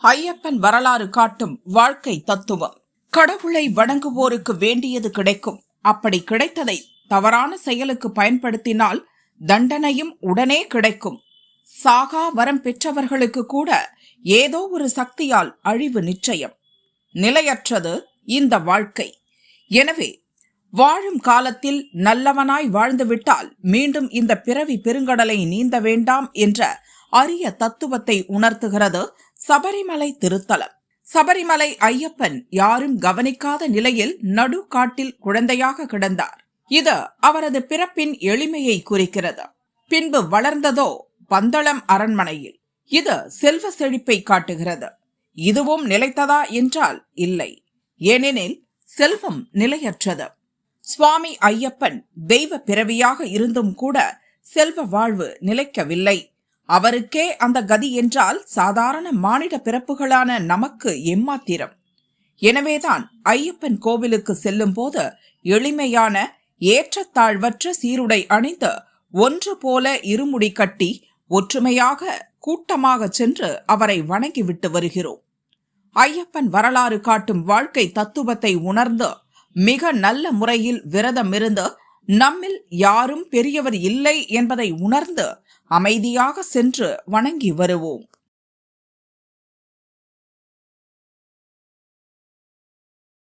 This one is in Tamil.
ஐயப்பன் வரலாறு காட்டும் வாழ்க்கை தத்துவம். கடவுளை வணங்குவோருக்கு வேண்டியது கிடைக்கும். அப்படி கிடைத்ததை தவறான செயலுக்கு பயன்படுத்தினால் தண்டனையும் உடனே கிடைக்கும். சாகா வரம் பெற்றவர்களுக்கு கூட ஏதோ ஒரு சக்தியால் அழிவு நிச்சயம். நிலையற்றது இந்த வாழ்க்கை. எனவே வாழும் காலத்தில் நல்லவனாய் வாழ்ந்துவிட்டால் மீண்டும் இந்த பிறவி பெருங்கடலை நீந்த வேண்டாம் என்ற அரிய தத்துவத்தை உணர்த்துகிறது சபரிமலை திருத்தலம். சபரிமலை ஐயப்பன் யாரும் கவனிக்காத நிலையில் நடு காட்டில் குழந்தையாக கிடந்தார். இது அவரது பிறப்பின் எளிமையை குறிக்கிறது. பின்பு வளர்ந்ததோ பந்தளம் அரண்மனையில். இது செல்வ செழிப்பை காட்டுகிறது. இதுவும் நிலைத்ததா என்றால் இல்லை. ஏனெனில் செல்வம் நிலையற்றது. சுவாமி ஐயப்பன் தெய்வ பிறவியாக இருந்தும் கூட செல்வ வாழ்வு நிலைக்கவில்லை. அவருக்கே அந்த கதி என்றால் சாதாரண மானிட பிறப்புகளான நமக்கு எம்மாத்திரம். எனவேதான் ஐயப்பன் கோவிலுக்கு செல்லும் போது எளிமையான ஏற்றத்தாழ்வற்ற சீருடை அணிந்து ஒன்று போல இருமுடி கட்டி ஒற்றுமையாக கூட்டமாக சென்று அவரை வணங்கிவிட்டு வருகிறோம். ஐயப்பன் வரலாறு காட்டும் வாழ்க்கை தத்துவத்தை உணர்ந்து மிக நல்ல முறையில் விரதமிருந்து நம்மில் யாரும் பெரியவர் இல்லை என்பதை உணர்ந்து அமைதியாக சென்று வணங்கி வருவோம்.